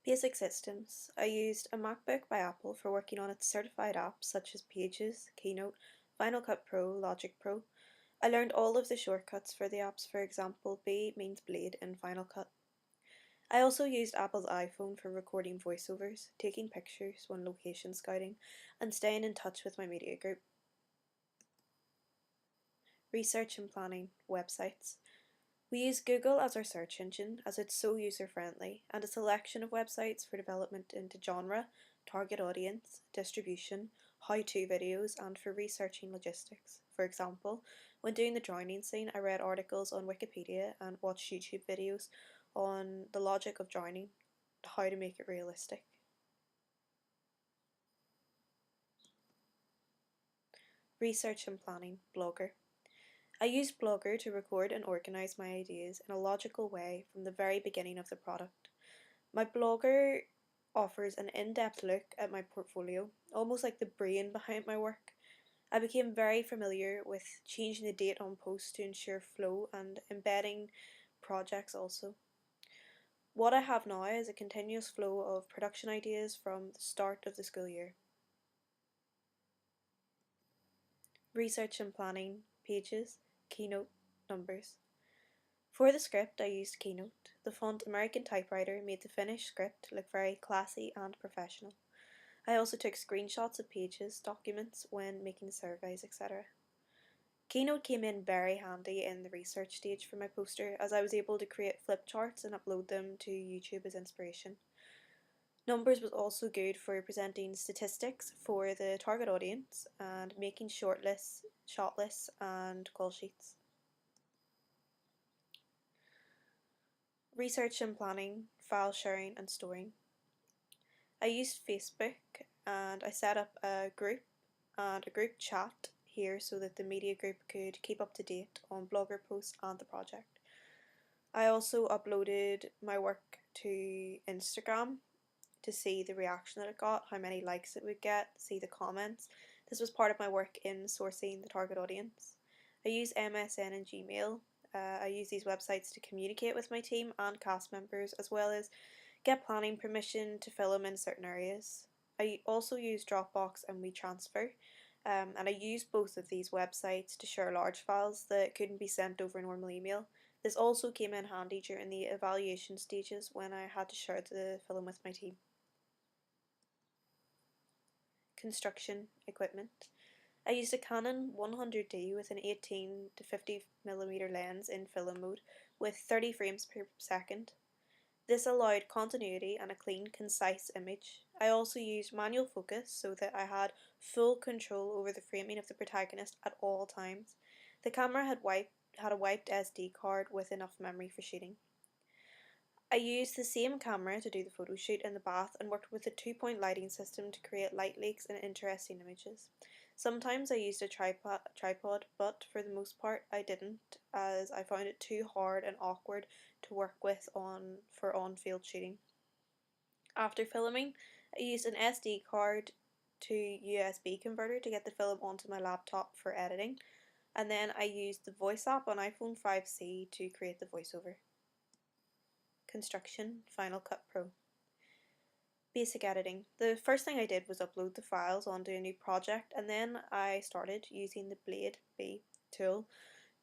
Basic systems. I used a MacBook by Apple for working on its certified apps such as Pages, Keynote, Final Cut Pro, Logic Pro. I learned all of the shortcuts for the apps, for example, B means blade in Final Cut. I also used Apple's iPhone for recording voiceovers, taking pictures when location scouting, and staying in touch with my media group. Research and planning, websites. We use Google as our search engine as it's so user-friendly, and a selection of websites for development into genre, target audience, distribution, how-to videos, and for researching logistics. For example, when doing the drowning scene, I read articles on Wikipedia and watched YouTube videos on the logic of drowning, how to make it realistic. Research and planning, Blogger. I use Blogger to record and organise my ideas in a logical way from the very beginning of the product. My Blogger offers an in-depth look at my portfolio, almost like the brain behind my work. I became very familiar with changing the date on posts to ensure flow and embedding projects also. What I have now is a continuous flow of production ideas from the start of the school year. Research and planning, Pages, Keynote, Numbers. For the script I used Keynote. The font American typewriter made the finished script look very classy and professional. I also took screenshots of pages, documents when making surveys, etc. Keynote came in very handy in the research stage for my poster, as I was able to create flip charts and upload them to YouTube as inspiration. Numbers was also good for presenting statistics for the target audience and making short lists, shot lists, and call sheets. Research and planning, file sharing and storing. I used Facebook and I set up a group and a group chat here so that the media group could keep up to date on Blogger posts and the project. I also uploaded my work to Instagram to see the reaction that it got, how many likes it would get, see the comments. This was part of my work in sourcing the target audience. I use MSN and Gmail. I use these websites to communicate with my team and cast members, as well as get planning permission to film in certain areas. I also use Dropbox and WeTransfer, and I use both of these websites to share large files that couldn't be sent over normal email. This also came in handy during the evaluation stages when I had to share the film with my team. Construction equipment. I used a Canon 100D with an 18 to 50mm lens in film mode with 30 frames per second. This allowed continuity and a clean, concise image. I also used manual focus so that I had full control over the framing of the protagonist at all times. The camera had a wiped SD card with enough memory for shooting. I used the same camera to do the photo shoot in the bath and worked with a 2-point lighting system to create light leaks and interesting images. Sometimes I used a tripod, but for the most part I didn't, as I found it too hard and awkward to work with for on-field shooting. After filming, I used an SD card to USB converter to get the film onto my laptop for editing, and then I used the voice app on iPhone 5C to create the voiceover. Construction, Final Cut Pro. Basic editing. The first thing I did was upload the files onto a new project, and then I started using the Blade B tool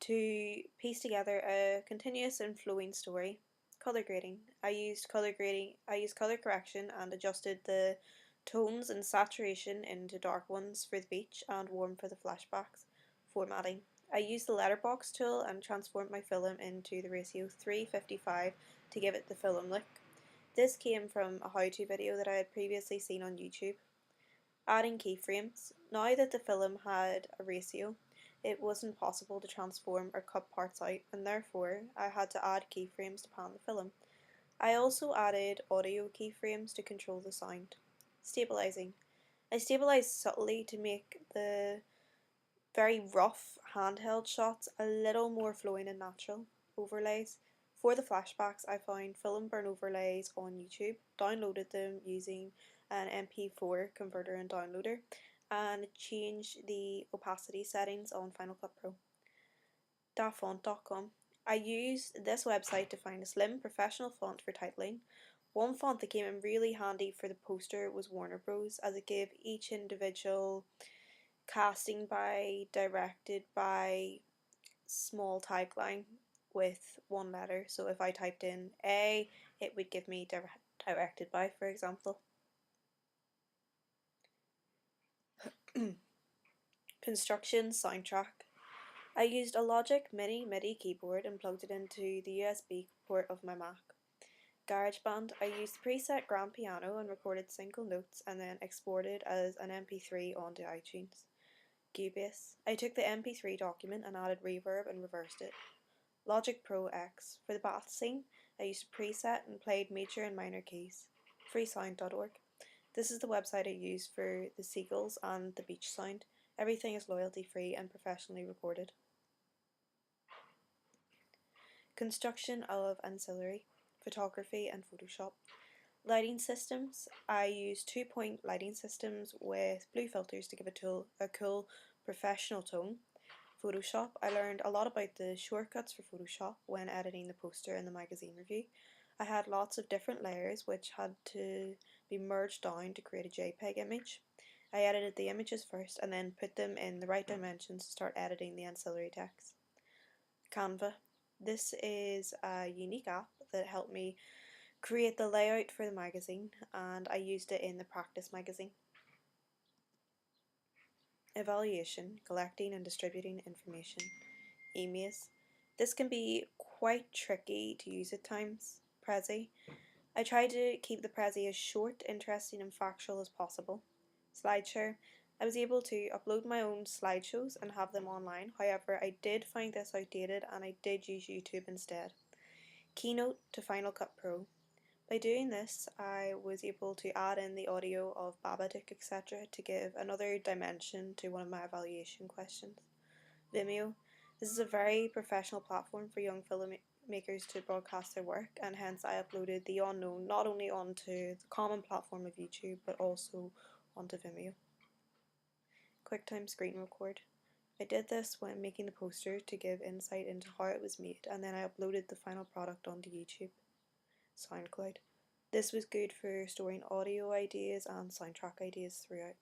to piece together a continuous and flowing story. Color grading. I used color correction and adjusted the tones and saturation into dark ones for the beach and warm for the flashbacks. Formatting. I used the letterbox tool and transformed my film into the ratio 3:55 to give it the film look. This came from a how-to video that I had previously seen on YouTube. Adding keyframes. Now that the film had a ratio, it wasn't possible to transform or cut parts out, and therefore I had to add keyframes to pan the film. I also added audio keyframes to control the sound. Stabilizing. I stabilized subtly to make the very rough handheld shots a little more flowing and natural. Overlays. For the flashbacks, I found film burn overlays on YouTube, downloaded them using an MP4 converter and downloader, and changed the opacity settings on Final Cut Pro. dafont.com. I used this website to find a slim professional font for titling, One font that came in really handy for the poster was Warner Bros, as it gave each individual casting by, directed by, small tagline with one letter. So if I typed in A, it would give me directed by, for example. Construction soundtrack. I used a Logic Mini MIDI keyboard and plugged it into the USB port of my Mac. GarageBand. I used the preset grand piano and recorded single notes and then exported as an MP3 onto iTunes. Cubase. I took the MP3 document and added reverb and reversed it. Logic Pro X. For the bath scene, I used a preset and played major and minor keys. Freesound.org. This is the website I use for the seagulls and the beach sound. Everything is royalty free and professionally recorded. Construction of ancillary, photography and Photoshop. Lighting systems. I use 2-point lighting systems with blue filters to give a cool professional tone. Photoshop. I learned a lot about the shortcuts for Photoshop when editing the poster in the magazine review. I had lots of different layers which had to be merged down to create a JPEG image. I edited the images first and then put them in the right dimensions to start editing the ancillary text. Canva. This is a unique app that helped me create the layout for the magazine, and I used it in the practice magazine. Evaluation, collecting and distributing information. Emails. This can be quite tricky to use at times. Prezi. I try to keep the Prezi as short, interesting and factual as possible. SlideShare. I was able to upload my own slideshows and have them online, however I did find this outdated and I did use YouTube instead. Keynote to Final Cut Pro. By doing this, I was able to add in the audio of Babadook, etc. to give another dimension to one of my evaluation questions. Vimeo. This is a very professional platform for young filmmakers to broadcast their work, and hence I uploaded The Unknown not only onto the common platform of YouTube but also onto Vimeo. QuickTime Screen Record. I did this when making the poster to give insight into how it was made, and then I uploaded the final product onto YouTube. SoundCloud. This was good for storing audio ideas and soundtrack ideas throughout.